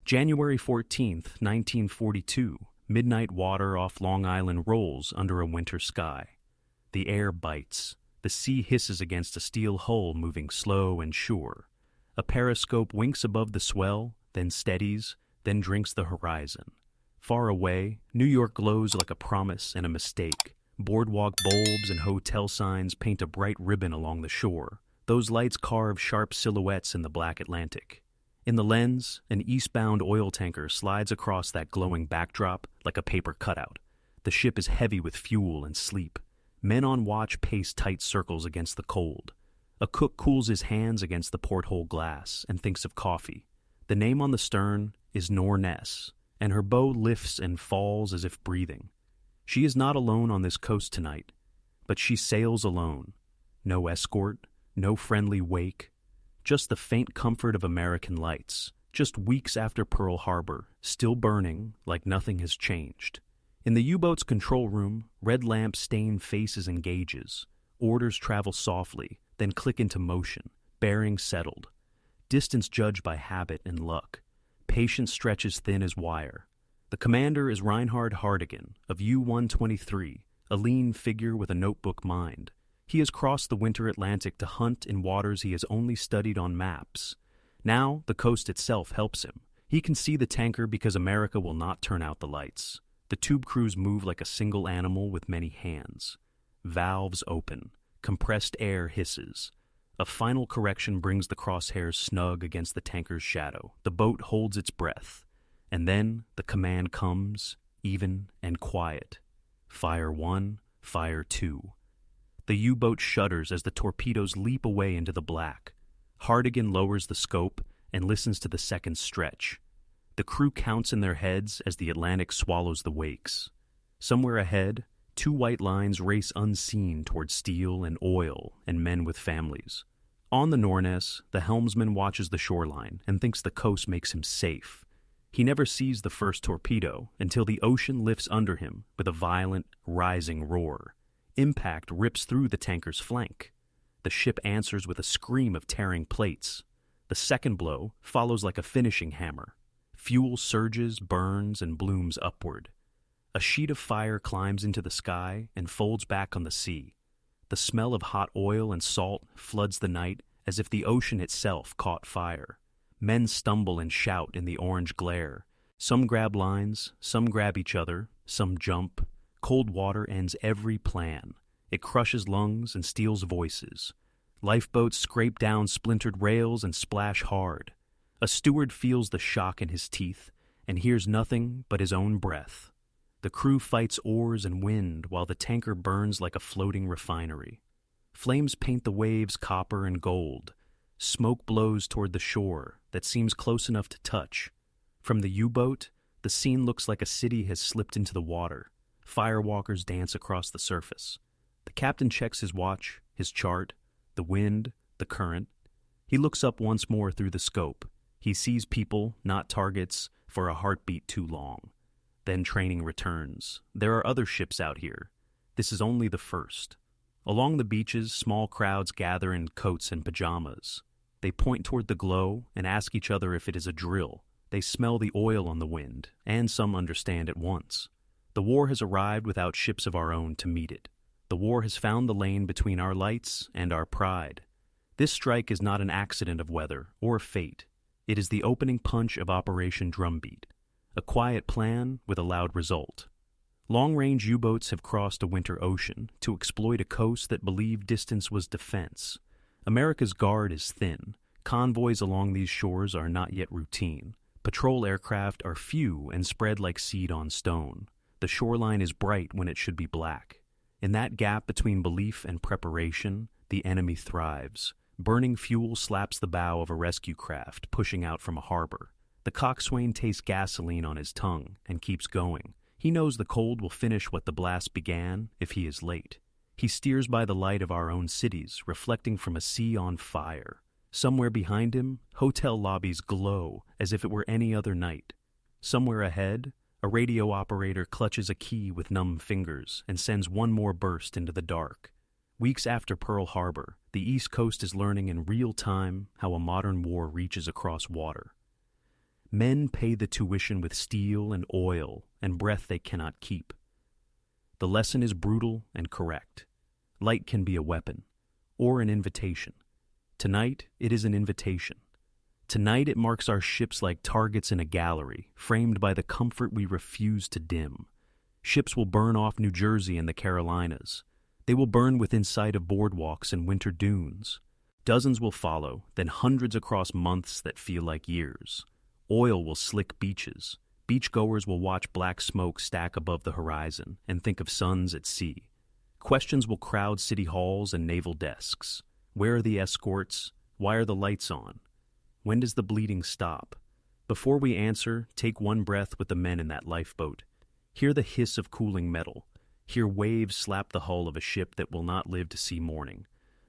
January 14th, 1942, midnight water off Long Island rolls under a winter sky. The air bites. The sea hisses against a steel hull moving slow and sure. A periscope winks above the swell, then steadies, then drinks the horizon. Far away, New York glows like a promise and a mistake. Boardwalk bulbs and hotel signs paint a bright ribbon along the shore. Those lights carve sharp silhouettes in the black Atlantic. In the lens, an eastbound oil tanker slides across that glowing backdrop like a paper cutout. The ship is heavy with fuel and sleep. Men on watch pace tight circles against the cold. A cook cools his hands against the porthole glass and thinks of coffee. The name on the stern is Norness, and her bow lifts and falls as if breathing. She is not alone on this coast tonight, but she sails alone. No escort, no friendly wake, just the faint comfort of American lights, just weeks after Pearl Harbor, still burning like nothing has changed. In the U-boat's control room, red lamps stain faces and gauges. Orders travel softly, then click into motion, bearings settled. Distance judged by habit and luck. Patience stretches thin as wire. The commander is Reinhard Hardegen of U-123, a lean figure with a notebook mind. He has crossed the winter Atlantic to hunt in waters he has only studied on maps. Now, the coast itself helps him. He can see the tanker because America will not turn out the lights. The tube crews move like a single animal with many hands. Valves open. Compressed air hisses. A final correction brings the crosshairs snug against the tanker's shadow. The boat holds its breath. And then the command comes, even and quiet. Fire 1, fire 2. The U-boat shudders as the torpedoes leap away into the black. Hardegen lowers the scope and listens to the second stretch. The crew counts in their heads as the Atlantic swallows the wakes. Somewhere ahead, two white lines race unseen toward steel and oil and men with families. On the Norness, the helmsman watches the shoreline and thinks the coast makes him safe. He never sees the first torpedo until the ocean lifts under him with a violent, rising roar. Impact rips through the tanker's flank. The ship answers with a scream of tearing plates. The second blow follows like a finishing hammer. Fuel surges, burns, and blooms upward. A sheet of fire climbs into the sky and folds back on the sea. The smell of hot oil and salt floods the night as if the ocean itself caught fire. Men stumble and shout in the orange glare. Some grab lines, some grab each other, some jump. Cold water ends every plan. It crushes lungs and steals voices. Lifeboats scrape down splintered rails and splash hard. A steward feels the shock in his teeth and hears nothing but his own breath. The crew fights oars and wind while the tanker burns like a floating refinery. Flames paint the waves copper and gold. Smoke blows toward the shore that seems close enough to touch. From the U-boat, the scene looks like a city has slipped into the water. Firewalkers dance across the surface. The captain checks his watch, his chart, the wind, the current. He looks up once more through the scope. He sees people, not targets, for a heartbeat too long. Then training returns. There are other ships out here. This is only the first. Along the beaches, small crowds gather in coats and pajamas. They point toward the glow and ask each other if it is a drill. They smell the oil on the wind, and some understand at once. The war has arrived without ships of our own to meet it. The war has found the lane between our lights and our pride. This strike is not an accident of weather or fate. It is the opening punch of Operation Drumbeat, a quiet plan with a loud result. Long-range U-boats have crossed a winter ocean to exploit a coast that believed distance was defense. America's guard is thin. Convoys along these shores are not yet routine. Patrol aircraft are few and spread like seed on stone. The shoreline is bright when it should be black. In that gap between belief and preparation, the enemy thrives. Burning fuel slaps the bow of a rescue craft pushing out from a harbor. The coxswain tastes gasoline on his tongue and keeps going. He knows the cold will finish what the blast began if he is late. He steers by the light of our own cities, reflecting from a sea on fire. Somewhere behind him, hotel lobbies glow as if it were any other night. Somewhere ahead, a radio operator clutches a key with numb fingers and sends one more burst into the dark. Weeks after Pearl Harbor, the East Coast is learning in real time how a modern war reaches across water. Men pay the tuition with steel and oil and breath they cannot keep. The lesson is brutal and correct. Light can be a weapon, or an invitation. Tonight, it is an invitation. Tonight, it marks our ships like targets in a gallery, framed by the comfort we refuse to dim. Ships will burn off New Jersey and the Carolinas. They will burn within sight of boardwalks and winter dunes. Dozens will follow, then hundreds across months that feel like years. Oil will slick beaches. Beachgoers will watch black smoke stack above the horizon and think of suns at sea. Questions will crowd city halls and naval desks. Where are the escorts? Why are the lights on? When does the bleeding stop? Before we answer, take one breath with the men in that lifeboat. Hear the hiss of cooling metal. Hear waves slap the hull of a ship that will not live to see morning.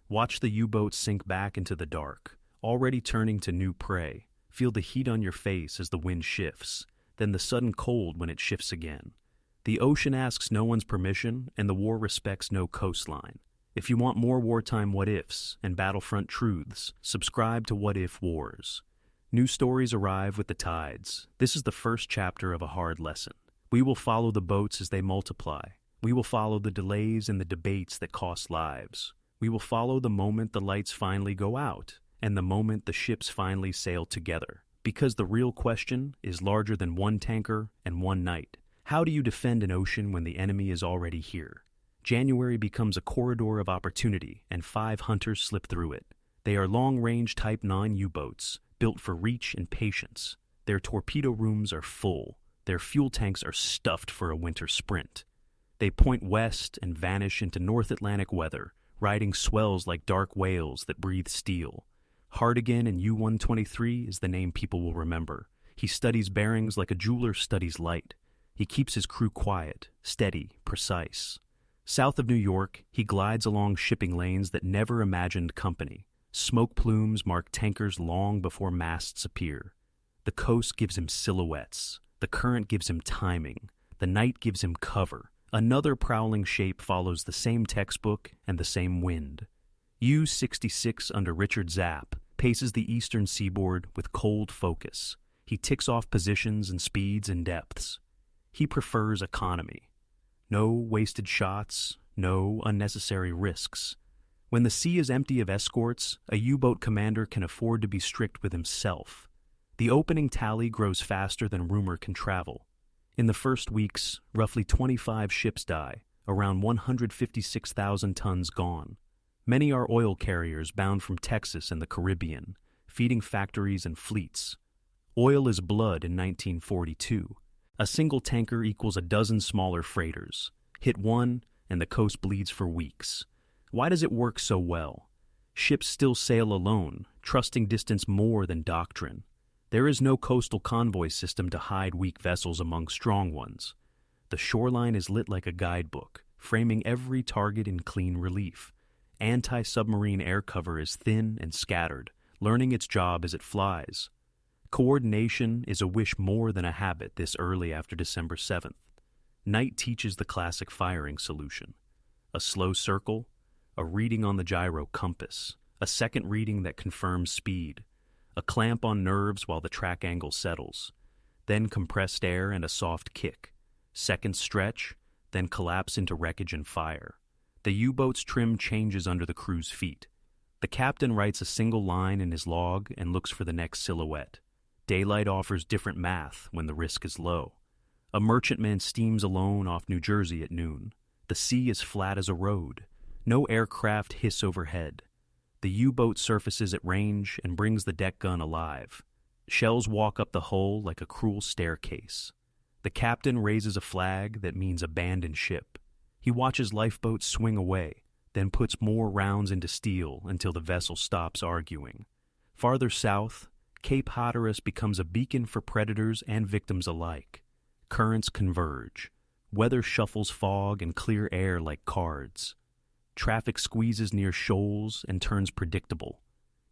Watch the U-boat sink back into the dark, already turning to new prey. Feel the heat on your face as the wind shifts, then the sudden cold when it shifts again. The ocean asks no one's permission, and the war respects no coastline. If you want more wartime what-ifs and battlefront truths, subscribe to What If Wars. New stories arrive with the tides. This is the first chapter of a hard lesson. We will follow the boats as they multiply. We will follow the delays and the debates that cost lives. We will follow the moment the lights finally go out, and the moment the ships finally sail together. Because the real question is larger than one tanker and one night. How do you defend an ocean when the enemy is already here? January becomes a corridor of opportunity, and 5 hunters slip through it. They are long-range Type 9 U-boats, built for reach and patience. Their torpedo rooms are full. Their fuel tanks are stuffed for a winter sprint. They point west and vanish into North Atlantic weather, riding swells like dark whales that breathe steel. Hardegen and U-123 is the name people will remember. He studies bearings like a jeweler studies light. He keeps his crew quiet, steady, precise. South of New York, he glides along shipping lanes that never imagined company. Smoke plumes mark tankers long before masts appear. The coast gives him silhouettes. The current gives him timing. The night gives him cover. Another prowling shape follows the same textbook and the same wind. U-66 under Richard Zapp paces the eastern seaboard with cold focus. He ticks off positions and speeds and depths. He prefers economy. No wasted shots, no unnecessary risks. When the sea is empty of escorts, a U-boat commander can afford to be strict with himself. The opening tally grows faster than rumor can travel. In the first weeks, roughly 25 ships die, around 156,000 tons gone. Many are oil carriers bound from Texas and the Caribbean, feeding factories and fleets. Oil is blood in 1942. A single tanker equals a dozen smaller freighters. Hit one, and the coast bleeds for weeks. Why does it work so well? Ships still sail alone, trusting distance more than doctrine. There is no coastal convoy system to hide weak vessels among strong ones. The shoreline is lit like a guidebook, framing every target in clean relief. Anti-submarine air cover is thin and scattered, learning its job as it flies. Coordination is a wish more than a habit this early after December 7th. Night teaches the classic firing solution. A slow circle, a reading on the gyro compass, a second reading that confirms speed, a clamp on nerves while the track angle settles, then compressed air and a soft kick, second stretch, then collapse into wreckage and fire. The U-boat's trim changes under the crew's feet. The captain writes a single line in his log and looks for the next silhouette. Daylight offers different math when the risk is low. A merchantman steams alone off New Jersey at noon. The sea is flat as a road. No aircraft hiss overhead. The U-boat surfaces at range and brings the deck gun alive. Shells walk up the hull like a cruel staircase. The captain raises a flag that means abandon ship. He watches lifeboats swing away, then puts more rounds into steel until the vessel stops arguing. Farther south, Cape Hatteras becomes a beacon for predators and victims alike. Currents converge. Weather shuffles fog and clear air like cards. Traffic squeezes near shoals and turns predictable.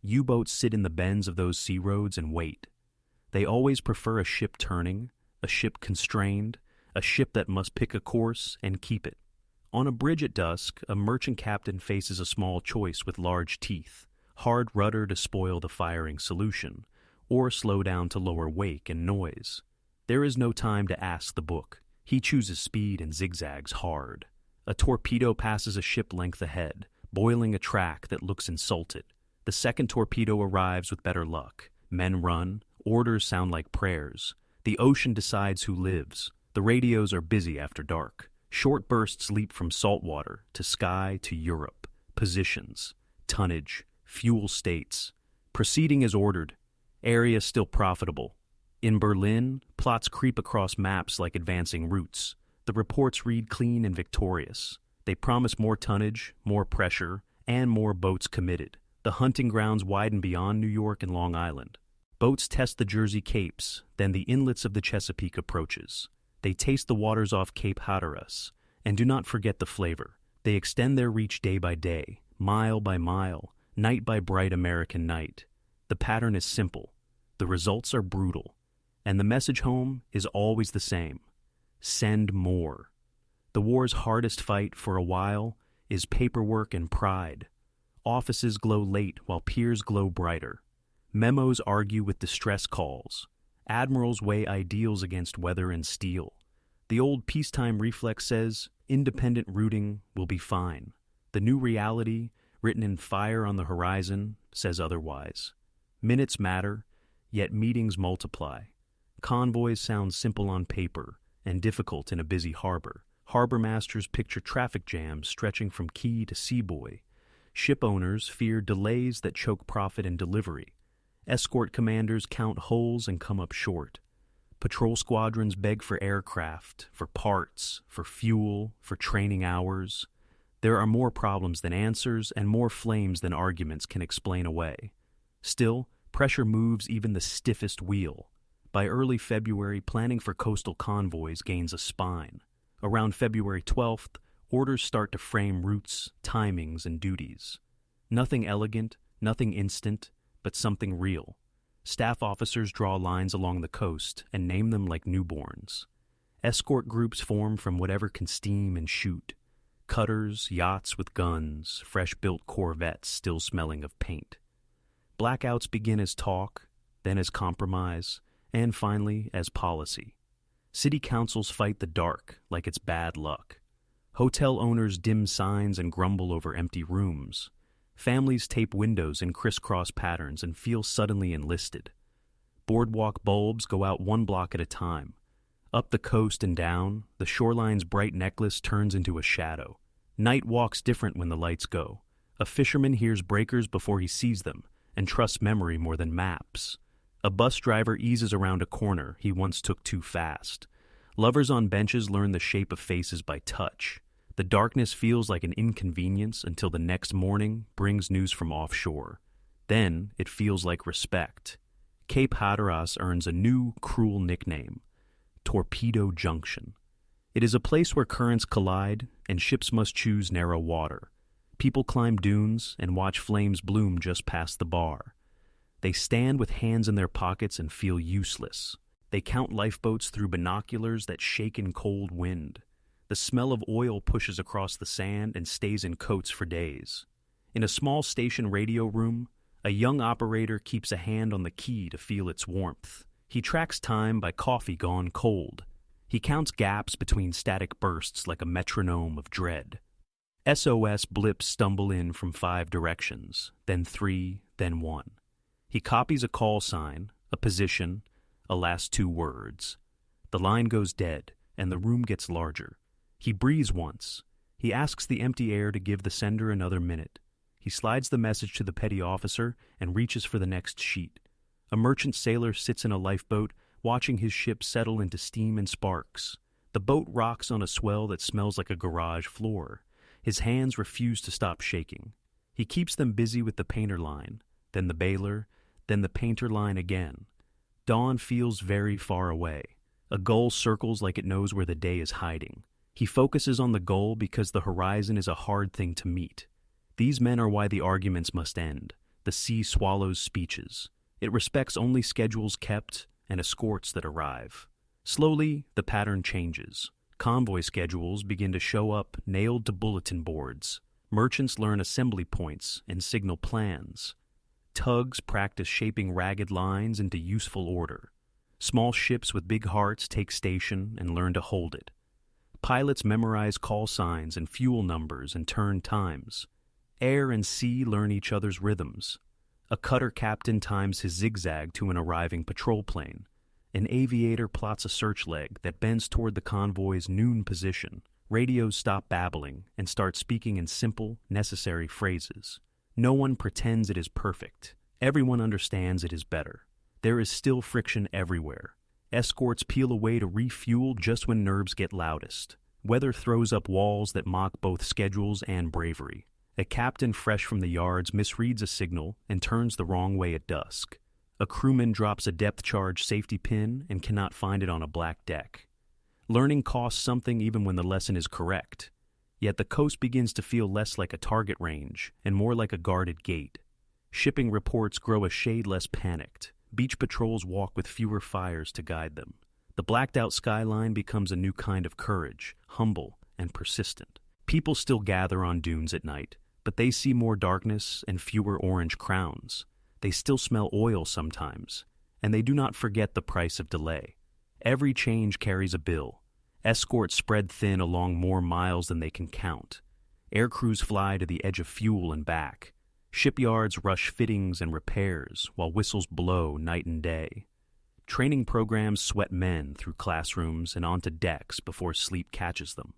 U-boats sit in the bends of those sea roads and wait. They always prefer a ship turning, a ship constrained, a ship that must pick a course and keep it. On a bridge at dusk, a merchant captain faces a small choice with large teeth, hard rudder to spoil the firing solution, or slow down to lower wake and noise. There is no time to ask the book. He chooses speed and zigzags hard. A torpedo passes a ship length ahead, boiling a track that looks insulted. The second torpedo arrives with better luck. Men run, orders sound like prayers. The ocean decides who lives. The radios are busy after dark. Short bursts leap from saltwater to sky to Europe. Positions, tonnage, fuel states. Proceeding is ordered. Area still profitable. In Berlin, plots creep across maps like advancing routes. The reports read clean and victorious. They promise more tonnage, more pressure, and more boats committed. The hunting grounds widen beyond New York and Long Island. Boats test the Jersey Capes, then the inlets of the Chesapeake approaches. They taste the waters off Cape Hatteras, and do not forget the flavor. They extend their reach day by day, mile by mile, night by bright American night. The pattern is simple. The results are brutal. And the message home is always the same. Send more. The war's hardest fight for a while is paperwork and pride. Offices glow late while peers glow brighter. Memos argue with distress calls. Admirals weigh ideals against weather and steel. The old peacetime reflex says, independent rooting will be fine. The new reality, written in fire on the horizon, says otherwise. Minutes matter, yet meetings multiply. Convoys sound simple on paper and difficult in a busy harbor. Harbor masters picture traffic jams stretching from quay to seabuoy. Ship owners fear delays that choke profit and delivery. Escort commanders count holes and come up short. Patrol squadrons beg for aircraft, for parts, for fuel, for training hours. There are more problems than answers and more flames than arguments can explain away. Still, pressure moves even the stiffest wheel. By early February, planning for coastal convoys gains a spine. Around February 12th, orders start to frame routes, timings, and duties. Nothing elegant, nothing instant, but something real. Staff officers draw lines along the coast and name them like newborns. Escort groups form from whatever can steam and shoot. Cutters, yachts with guns, fresh-built corvettes still smelling of paint. Blackouts begin as talk, then as compromise, and finally as policy. City councils fight the dark like it's bad luck. Hotel owners dim signs and grumble over empty rooms. Families tape windows in crisscross patterns and feel suddenly enlisted. Boardwalk bulbs go out one block at a time. Up the coast and down, the shoreline's bright necklace turns into a shadow. Night walks different when the lights go. A fisherman hears breakers before he sees them and trusts memory more than maps. A bus driver eases around a corner he once took too fast. Lovers on benches learn the shape of faces by touch. The darkness feels like an inconvenience until the next morning brings news from offshore. Then it feels like respect. Cape Hatteras earns a new, cruel nickname, Torpedo Junction. It is a place where currents collide and ships must choose narrow water. People climb dunes and watch flames bloom just past the bar. They stand with hands in their pockets and feel useless. They count lifeboats through binoculars that shake in cold wind. The smell of oil pushes across the sand and stays in coats for days. In a small station radio room, a young operator keeps a hand on the key to feel its warmth. He tracks time by coffee gone cold. He counts gaps between static bursts like a metronome of dread. SOS blips stumble in from 5 directions, then 3, then 1. He copies a call sign, a position, a last 2 words. The line goes dead, and the room gets larger. He breathes once. He asks the empty air to give the sender another minute. He slides the message to the petty officer and reaches for the next sheet. A merchant sailor sits in a lifeboat, watching his ship settle into steam and sparks. The boat rocks on a swell that smells like a garage floor. His hands refuse to stop shaking. He keeps them busy with the painter line, then the bailer, then the painter line again. Dawn feels very far away. A gull circles like it knows where the day is hiding. He focuses on the goal because the horizon is a hard thing to meet. These men are why the arguments must end. The sea swallows speeches. It respects only schedules kept and escorts that arrive. Slowly, the pattern changes. Convoy schedules begin to show up nailed to bulletin boards. Merchants learn assembly points and signal plans. Tugs practice shaping ragged lines into useful order. Small ships with big hearts take station and learn to hold it. Pilots memorize call signs and fuel numbers and turn times. Air and sea learn each other's rhythms. A cutter captain times his zigzag to an arriving patrol plane. An aviator plots a search leg that bends toward the convoy's noon position. Radios stop babbling and start speaking in simple, necessary phrases. No one pretends it is perfect. Everyone understands it is better. There is still friction everywhere. Escorts peel away to refuel just when nerves get loudest. Weather throws up walls that mock both schedules and bravery. A captain fresh from the yards misreads a signal and turns the wrong way at dusk. A crewman drops a depth charge safety pin and cannot find it on a black deck. Learning costs something even when the lesson is correct. Yet the coast begins to feel less like a target range and more like a guarded gate. Shipping reports grow a shade less panicked. Beach patrols walk with fewer fires to guide them. The blacked-out skyline becomes a new kind of courage, humble and persistent. People still gather on dunes at night, but they see more darkness and fewer orange crowns. They still smell oil sometimes, and they do not forget the price of delay. Every change carries a bill. Escorts spread thin along more miles than they can count. Air crews fly to the edge of fuel and back. Shipyards rush fittings and repairs while whistles blow night and day. Training programs sweat men through classrooms and onto decks before sleep catches them.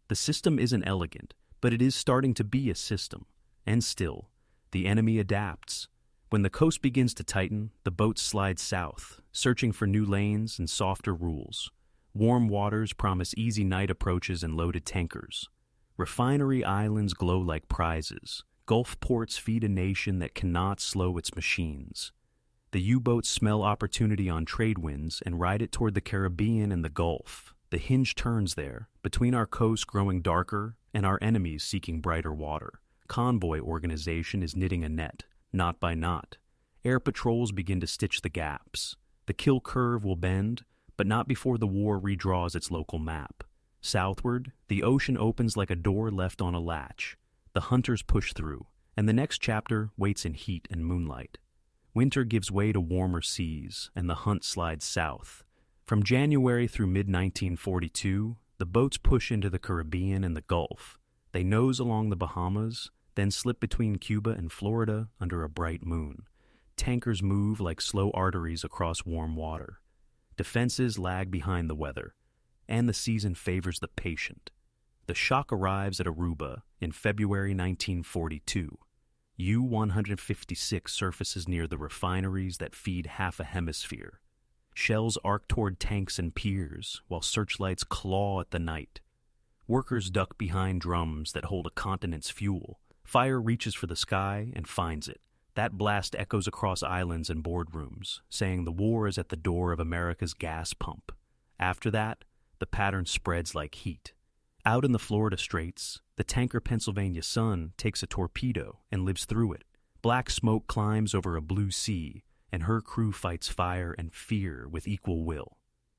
The system isn't elegant, but it is starting to be a system. And still, the enemy adapts. When the coast begins to tighten, the boats slide south, searching for new lanes and softer rules. Warm waters promise easy night approaches and loaded tankers. Refinery islands glow like prizes. Gulf ports feed a nation that cannot slow its machines. The U-boats smell opportunity on trade winds and ride it toward the Caribbean and the Gulf. The hinge turns there, between our coast growing darker and our enemies seeking brighter water. Convoy organization is knitting a net, knot by knot. Air patrols begin to stitch the gaps. The kill curve will bend, but not before the war redraws its local map. Southward, the ocean opens like a door left on a latch. The hunters push through, and the next chapter waits in heat and moonlight. Winter gives way to warmer seas, and the hunt slides south. From January through mid-1942, the boats push into the Caribbean and the Gulf. They nose along the Bahamas, then slip between Cuba and Florida under a bright moon. Tankers move like slow arteries across warm water. Defenses lag behind the weather, and the season favors the patient. The shock arrives at Aruba in February 1942. U-126 surfaces near the refineries that feed half a hemisphere. Shells arc toward tanks and piers, while searchlights claw at the night. Workers duck behind drums that hold a continent's fuel. Fire reaches for the sky and finds it. That blast echoes across islands and boardrooms, saying the war is at the door of America's gas pump. After that, the pattern spreads like heat. Out in the Florida Straits, the tanker Pennsylvania Sun takes a torpedo and lives through it. Black smoke climbs over a blue sea, and her crew fights fire and fear with equal will.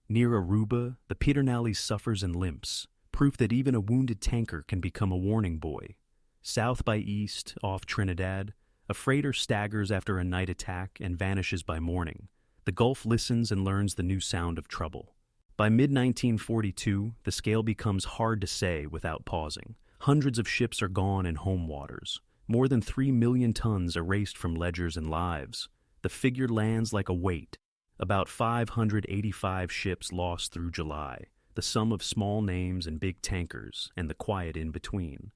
Near Aruba, the Pedernales suffers and limps, proof that even a wounded tanker can become a warning buoy. South by east, off Trinidad, a freighter staggers after a night attack and vanishes by morning. The Gulf listens and learns the new sound of trouble. By mid-1942, the scale becomes hard to say without pausing. Hundreds of ships are gone in home waters. More than 3 million tons erased from ledgers and lives. The figure lands like a weight. About 585 ships lost through July, the sum of small names and big tankers, and the quiet in between.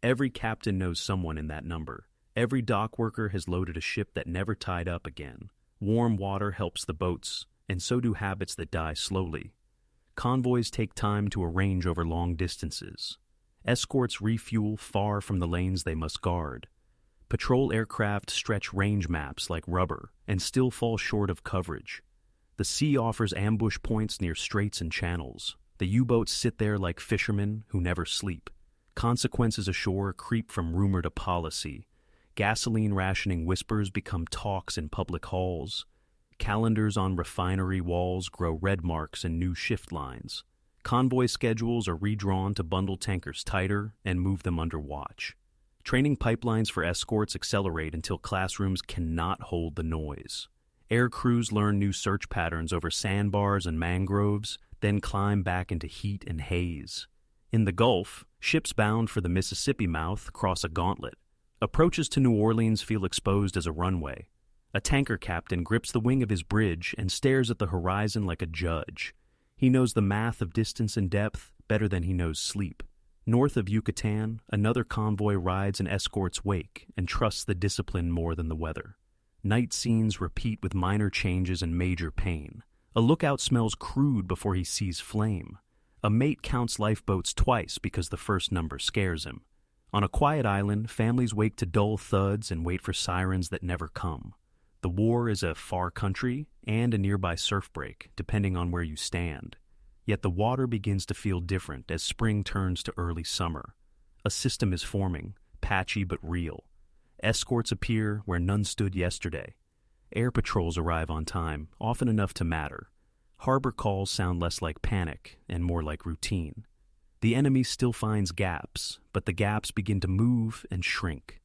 Every captain knows someone in that number. Every dock worker has loaded a ship that never tied up again. Warm water helps the boats, and so do habits that die slowly. Convoys take time to arrange over long distances. Escorts refuel far from the lanes they must guard. Patrol aircraft stretch range maps like rubber and still fall short of coverage. The sea offers ambush points near straits and channels. The U-boats sit there like fishermen who never sleep. Consequences ashore creep from rumor to policy. Gasoline rationing whispers become talks in public halls. Calendars on refinery walls grow red marks and new shift lines. Convoy schedules are redrawn to bundle tankers tighter and move them under watch. Training pipelines for escorts accelerate until classrooms cannot hold the noise. Air crews learn new search patterns over sandbars and mangroves, then climb back into heat and haze. In the Gulf, ships bound for the Mississippi mouth cross a gauntlet. Approaches to New Orleans feel exposed as a runway. A tanker captain grips the wing of his bridge and stares at the horizon like a judge. He knows the math of distance and depth better than he knows sleep. North of Yucatan, another convoy rides an escort's wake and trusts the discipline more than the weather. Night scenes repeat with minor changes and major pain. A lookout smells crude before he sees flame. A mate counts lifeboats twice because the first number scares him. On a quiet island, families wake to dull thuds and wait for sirens that never come. The war is a far country and a nearby surf break, depending on where you stand. Yet the water begins to feel different as spring turns to early summer. A system is forming, patchy but real. Escorts appear where none stood yesterday. Air patrols arrive on time, often enough to matter. Harbor calls sound less like panic and more like routine. The enemy still finds gaps, but the gaps begin to move and shrink.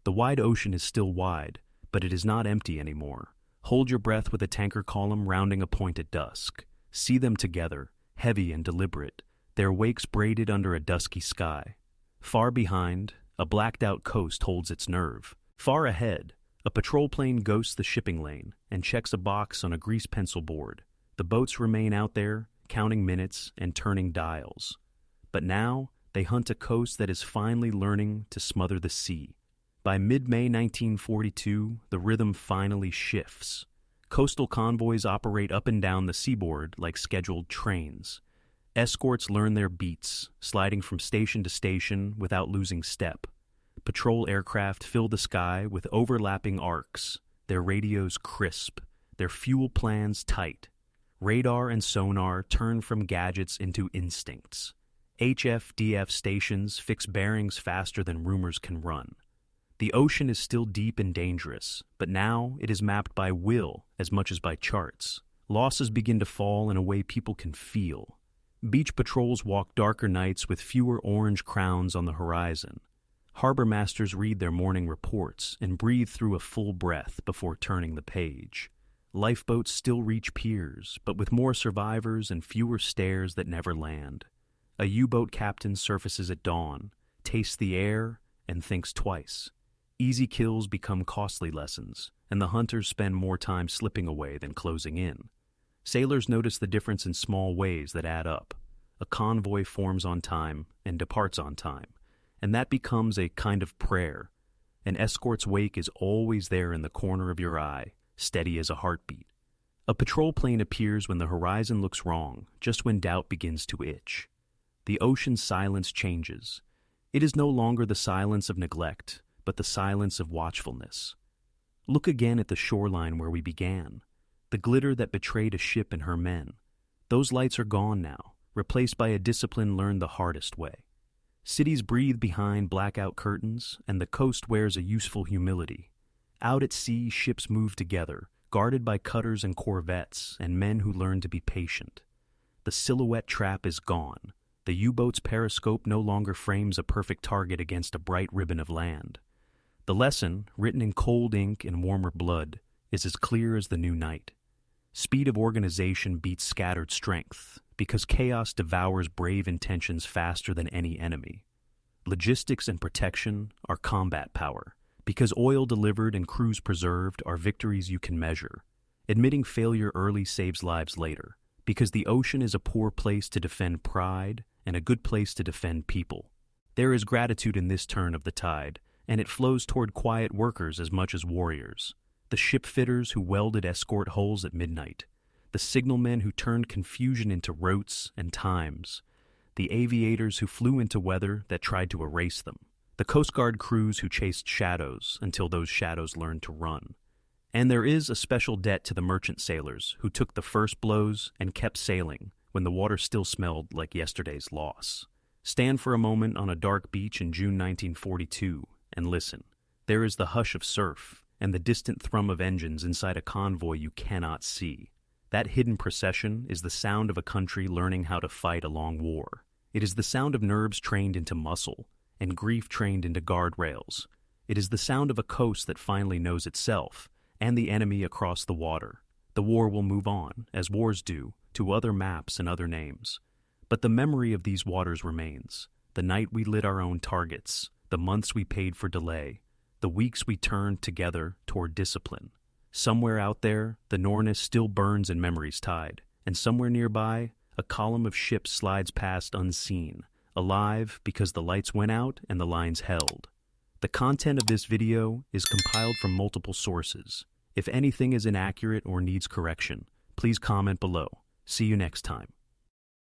The wide ocean is still wide, but it is not empty anymore. Hold your breath with a tanker column rounding a point at dusk. See them together, heavy and deliberate, their wakes braided under a dusky sky. Far behind, a blacked-out coast holds its nerve. Far ahead, a patrol plane ghosts the shipping lane and checks a box on a grease pencil board. The boats remain out there, counting minutes and turning dials. But now, they hunt a coast that is finally learning to smother the sea. By mid-May 1942, the rhythm finally shifts. Coastal convoys operate up and down the seaboard like scheduled trains. Escorts learn their beats, sliding from station to station without losing step. Patrol aircraft fill the sky with overlapping arcs, their radios crisp, their fuel plans tight. Radar and sonar turn from gadgets into instincts. HF-DF stations fix bearings faster than rumors can run. The ocean is still deep and dangerous, but now it is mapped by will as much as by charts. Losses begin to fall in a way people can feel. Beach patrols walk darker nights with fewer orange crowns on the horizon. Harbor masters read their morning reports and breathe through a full breath before turning the page. Lifeboats still reach piers, but with more survivors and fewer stares that never land. A U-boat captain surfaces at dawn, tastes the air, and thinks twice. Easy kills become costly lessons, and the hunters spend more time slipping away than closing in. Sailors notice the difference in small ways that add up. A convoy forms on time and departs on time, and that becomes a kind of prayer. An escort's wake is always there in the corner of your eye, steady as a heartbeat. A patrol plane appears when the horizon looks wrong, just when doubt begins to itch. The ocean's silence changes. It is no longer the silence of neglect, but the silence of watchfulness. Look again at the shoreline where we began, the glitter that betrayed a ship and her men. Those lights are gone now, replaced by a discipline learned the hardest way. Cities breathe behind blackout curtains, and the coast wears a useful humility. Out at sea, ships move together, guarded by cutters and corvettes, and men who learn to be patient. The silhouette trap is gone. The U-boat's periscope no longer frames a perfect target against a bright ribbon of land. The lesson, written in cold ink and warmer blood, is as clear as the new night. Speed of organization beats scattered strength, because chaos devours brave intentions faster than any enemy. Logistics and protection are combat power, because oil delivered and crews preserved are victories you can measure. Admitting failure early saves lives later, because the ocean is a poor place to defend pride and a good place to defend people. There is gratitude in this turn of the tide, and it flows toward quiet workers as much as warriors. The ship fitters who welded escort hulls at midnight, the signalmen who turned confusion into routes and times, the aviators who flew into weather that tried to erase them, the Coast Guard crews who chased shadows until those shadows learned to run. And there is a special debt to the merchant sailors who took the first blows and kept sailing when the water still smelled like yesterday's loss. Stand for a moment on a dark beach in June 1942 and listen. There is the hush of surf and the distant thrum of engines inside a convoy you cannot see. That hidden procession is the sound of a country learning how to fight a long war. It is the sound of nerves trained into muscle, and grief trained into guardrails. It is the sound of a coast that finally knows itself, and the enemy across the water. The war will move on, as wars do, to other maps and other names. But the memory of these waters remains. The night we lit our own targets, the months we paid for delay, the weeks we turned together toward discipline. Somewhere out there, the Norness still burns in memory's tide, and somewhere nearby, a column of ships slides past unseen, alive because the lights went out and the lines held. The content of this video is compiled from multiple sources. If anything is inaccurate or needs correction, please comment below. See you next time.